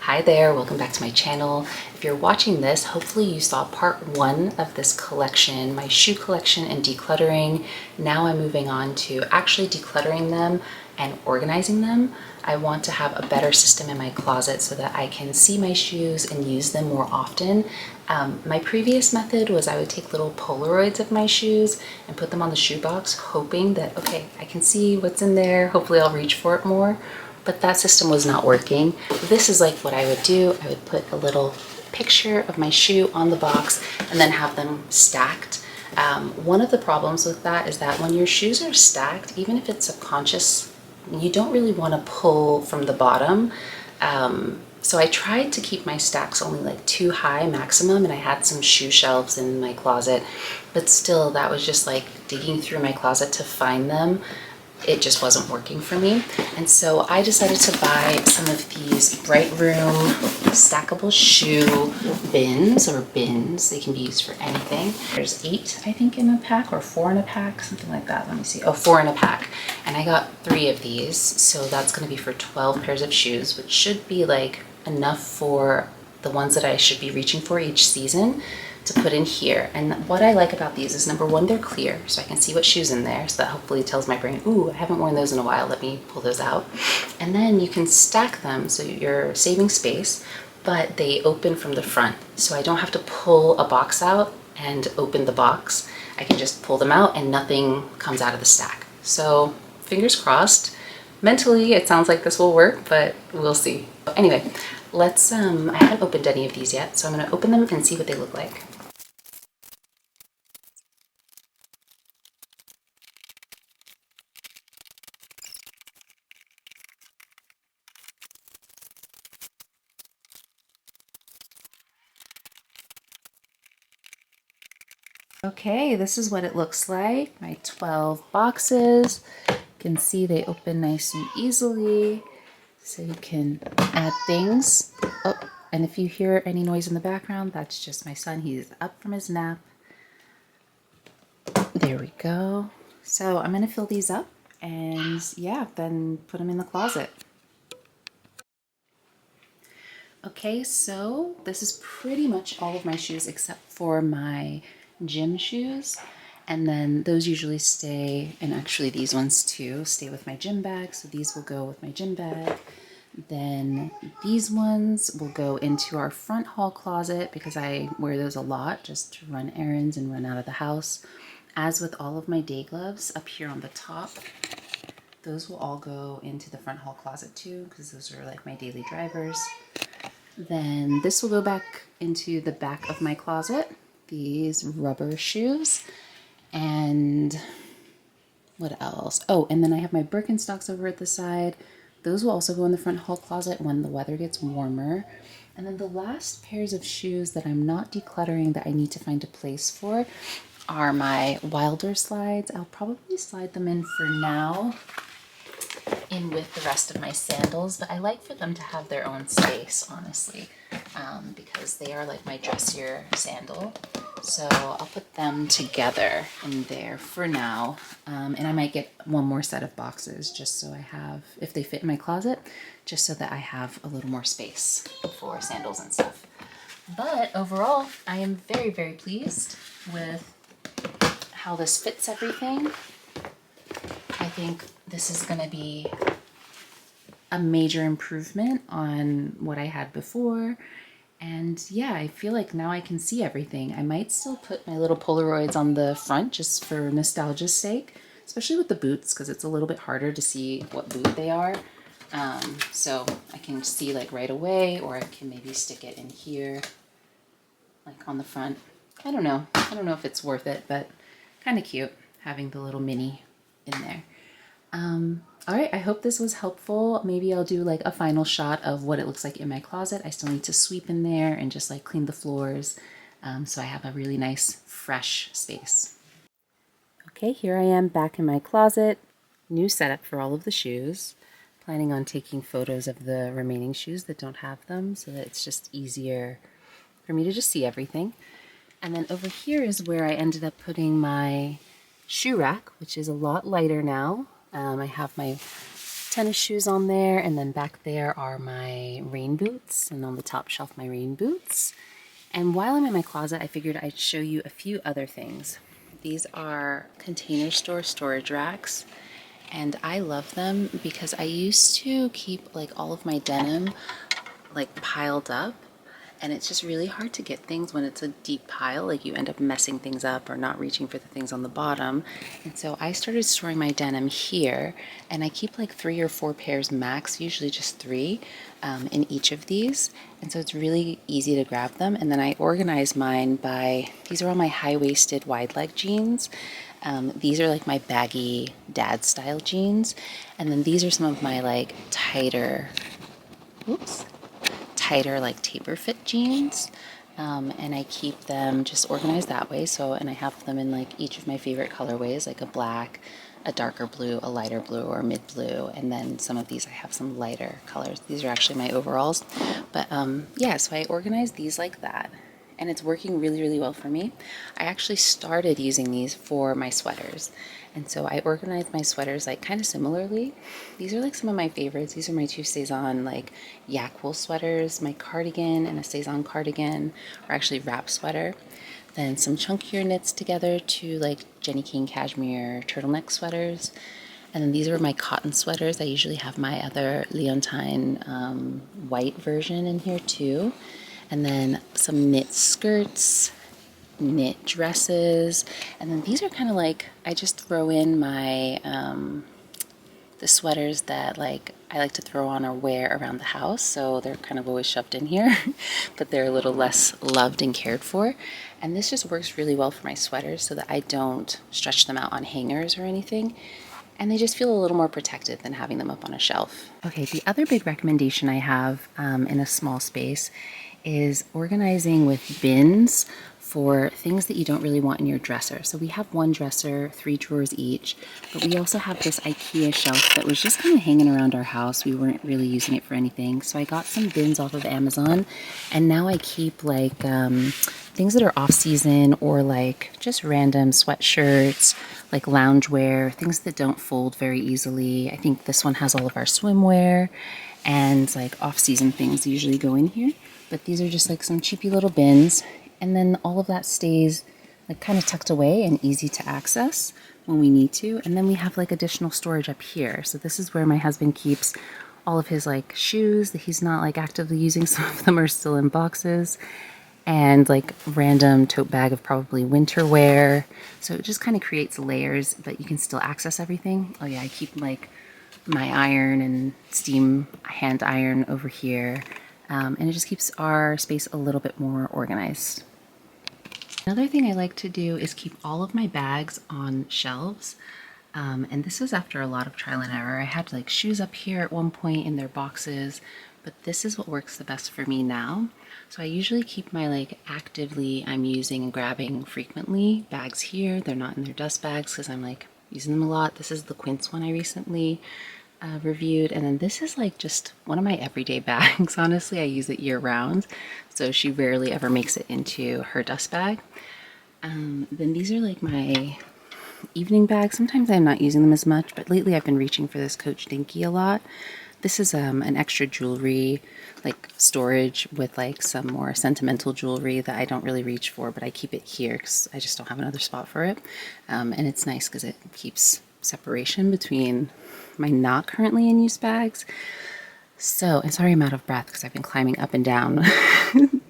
Hi there, welcome back to my channel. If you're watching this, hopefully you saw part one of this collection, my shoe collection and decluttering. Now I'm moving on to actually decluttering them and organizing them. I want to have a better system in my closet so that I can see my shoes and use them more often. My previous method was I would take little Polaroids of my shoes and put them on the shoebox, hoping that, okay, I can see what's in there. Hopefully I'll reach for it more. But that system was not working. This is like what I would do. I would put a little picture of my shoe on the box and then have them stacked. One of the problems with that is that when your shoes are stacked, even if it's subconscious, you don't really want to pull from the bottom. So I tried to keep my stacks only like 2 high maximum, and I had some shoe shelves in my closet, but still that was just like digging through my closet to find them. It just wasn't working for me. And so I decided to buy some of these Bright Room stackable shoe bins, or bins. They can be used for anything. There's 8, I think, in a pack, or 4 in a pack, something like that. Let me see. Oh, 4 in a pack. And I got 3 of these. So that's going to be for 12 pairs of shoes, which should be like enough for the ones that I should be reaching for each season to put in here. And what I like about these is, number one, they're clear, so I can see what shoe's in there, so that hopefully tells my brain, ooh, I haven't worn those in a while, let me pull those out. And then you can stack them, so you're saving space, but they open from the front, so I don't have to pull a box out and open the box. I can just pull them out and nothing comes out of the stack. So fingers crossed. Mentally, it sounds like this will work, but we'll see. Anyway, let's, I haven't opened any of these yet, so I'm gonna open them and see what they look like. Okay, this is what it looks like. My 12 boxes. You can see they open nice and easily, so you can add things. Oh, and if you hear any noise in the background, that's just my son. He's up from his nap. There we go. So I'm gonna fill these up and yeah, then put them in the closet. Okay, so this is pretty much all of my shoes except for my gym shoes, and then those usually stay, and actually these ones too, stay with my gym bag, so these will go with my gym bag. Then these ones will go into our front hall closet because I wear those a lot just to run errands and run out of the house. As with all of my day gloves up here on the top, those will all go into the front hall closet too, because those are like my daily drivers. Then this will go back into the back of my closet, these rubber shoes. And what else? Oh, and then I have my Birkenstocks over at the side. Those will also go in the front hall closet when the weather gets warmer. And then the last pairs of shoes that I'm not decluttering that I need to find a place for are my Wilder slides. I'll probably slide them in for now, in with the rest of my sandals, but I like for them to have their own space, honestly, because they are like my dressier sandal. So I'll put them together in there for now, and I might get one more set of boxes just so I have, if they fit in my closet, just so that I have a little more space for sandals and stuff. But overall, I am very, very pleased with how this fits everything. I think this is going to be a major improvement on what I had before. And yeah, I feel like now I can see everything. I might still put my little Polaroids on the front just for nostalgia's sake, especially with the boots, because it's a little bit harder to see what boot they are. So I can see like right away, or I can maybe stick it in here, like on the front. I don't know. I don't know if it's worth it, but kind of cute having the little mini in there. All right, I hope this was helpful. Maybe I'll do like a final shot of what it looks like in my closet. I still need to sweep in there and just like clean the floors, so I have a really nice fresh space. Okay, here I am back in my closet. New setup for all of the shoes. Planning on taking photos of the remaining shoes that don't have them so that it's just easier for me to just see everything. And then over here is where I ended up putting my shoe rack, which is a lot lighter now. I have my tennis shoes on there, and then back there are my rain boots, and on the top shelf my rain boots. And while I'm in my closet, I figured I'd show you a few other things. These are container store storage racks, and I love them because I used to keep like all of my denim like piled up, and it's just really hard to get things when it's a deep pile. Like you end up messing things up or not reaching for the things on the bottom. And so I started storing my denim here, and I keep like 3 or 4 pairs max, usually just 3 in each of these. And so it's really easy to grab them. And then I organize mine by, these are all my high-waisted wide leg jeans. These are like my baggy dad style jeans. And then these are some of my like tighter like taper fit jeans, and I keep them just organized that way. So, and I have them in like each of my favorite colorways, like a black, a darker blue, a lighter blue, or mid blue, and then some of these I have some lighter colors. These are actually my overalls, but yeah, so I organize these like that, and it's working really, really well for me. I actually started using these for my sweaters, and so I organized my sweaters like kind of similarly. These are like some of my favorites. These are my 2 Saison like yak wool sweaters, my cardigan and a Saison cardigan, or actually wrap sweater. Then some chunkier knits together to like Jenny King cashmere turtleneck sweaters. And then these are my cotton sweaters. I usually have my other Leontine white version in here too. And then some knit skirts, knit dresses, and then these are kind of like, I just throw in my the sweaters that like I like to throw on or wear around the house, so they're kind of always shoved in here but they're a little less loved and cared for. And this just works really well for my sweaters so that I don't stretch them out on hangers or anything, and they just feel a little more protected than having them up on a shelf. Okay, the other big recommendation I have in a small space is organizing with bins for things that you don't really want in your dresser. So we have 1 dresser, 3 drawers each, but we also have this IKEA shelf that was just kind of hanging around our house. We weren't really using it for anything. So I got some bins off of Amazon, and now I keep like things that are off season, or like just random sweatshirts, like loungewear, things that don't fold very easily. I think this one has all of our swimwear, and like off season things usually go in here. But these are just like some cheapy little bins. And then all of that stays like kind of tucked away and easy to access when we need to. And then we have like additional storage up here. So this is where my husband keeps all of his like shoes that he's not like actively using. Some of them are still in boxes, and like random tote bag of probably winter wear. So it just kind of creates layers, but you can still access everything. Oh yeah, I keep like my iron and steam hand iron over here. And it just keeps our space a little bit more organized. Another thing I like to do is keep all of my bags on shelves. And this is after a lot of trial and error. I had like shoes up here at one point in their boxes, but this is what works the best for me now. So I usually keep my like actively I'm using and grabbing frequently bags here. They're not in their dust bags because I'm like using them a lot. This is the Quince one I recently reviewed, and then this is like just one of my everyday bags. Honestly, I use it year round, so she rarely ever makes it into her dust bag. Then these are like my evening bags. Sometimes I'm not using them as much, but lately I've been reaching for this Coach Dinky a lot. This is an extra jewelry like storage with like some more sentimental jewelry that I don't really reach for, but I keep it here because I just don't have another spot for it. And it's nice because it keeps separation between my not currently in use bags. So, and sorry I'm out of breath because I've been climbing up and down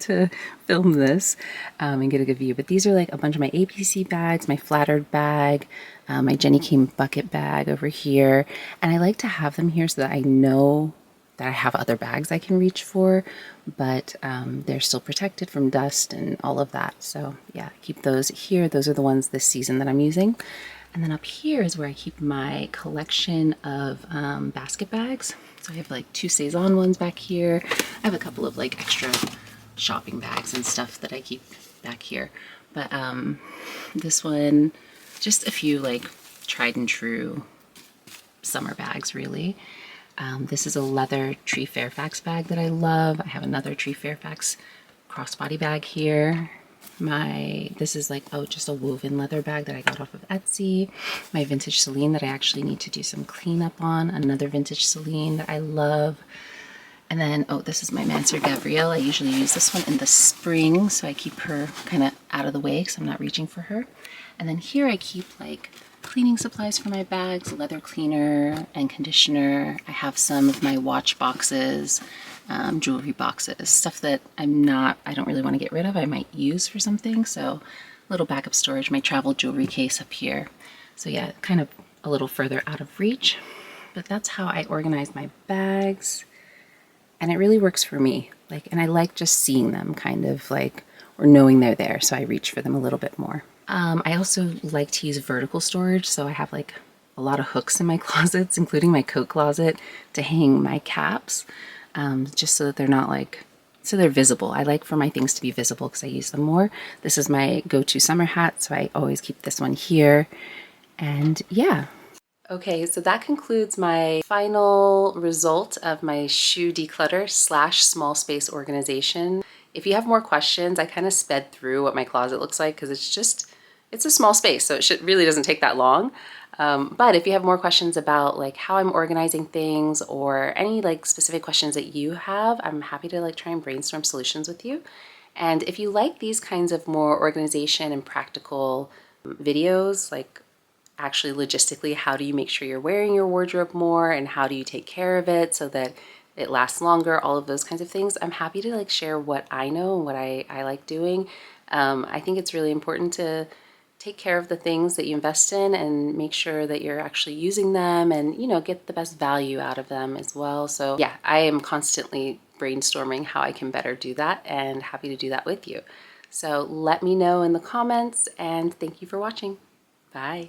to film this and get a good view. But these are like a bunch of my APC bags, my flattered bag, my Jenny King bucket bag over here. And I like to have them here so that I know that I have other bags I can reach for, but they're still protected from dust and all of that. So yeah, keep those here. Those are the ones this season that I'm using. And then up here is where I keep my collection of basket bags. So I have like 2 Saison ones back here. I have a couple of like extra shopping bags and stuff that I keep back here. But this one, just a few like tried and true summer bags really. This is a leather Tree Fairfax bag that I love. I have another Tree Fairfax crossbody bag here. This is like, oh, just a woven leather bag that I got off of Etsy. My vintage Celine that I actually need to do some cleanup on. Another vintage Celine that I love. And then, oh, this is my Manser Gabrielle. I usually use this one in the spring, so I keep her kind of out of the way because I'm not reaching for her. And then here I keep like cleaning supplies for my bags, leather cleaner and conditioner. I have some of my watch boxes, jewelry boxes, stuff that I don't really want to get rid of. I might use for something. So little backup storage, my travel jewelry case up here. So yeah, kind of a little further out of reach, but that's how I organize my bags. And it really works for me. And I like just seeing them kind of like, or knowing they're there. So I reach for them a little bit more. I also like to use vertical storage. So I have like a lot of hooks in my closets, including my coat closet, to hang my caps, just so that they're not so they're visible. I like for my things to be visible because I use them more. This is my go-to summer hat, so I always keep this one here. And yeah. Okay, so that concludes my final result of my shoe declutter / small space organization. If you have more questions, I kind of sped through what my closet looks like because it's a small space, so it really doesn't take that long. But if you have more questions about how I'm organizing things or any specific questions that you have, I'm happy to try and brainstorm solutions with you. And if you like these kinds of more organization and practical videos, actually logistically, how do you make sure you're wearing your wardrobe more and how do you take care of it so that it lasts longer, all of those kinds of things, I'm happy to share what I know and what I like doing. I think it's really important to take care of the things that you invest in and make sure that you're actually using them and get the best value out of them as well. So yeah, I am constantly brainstorming how I can better do that and happy to do that with you. So let me know in the comments and thank you for watching. Bye.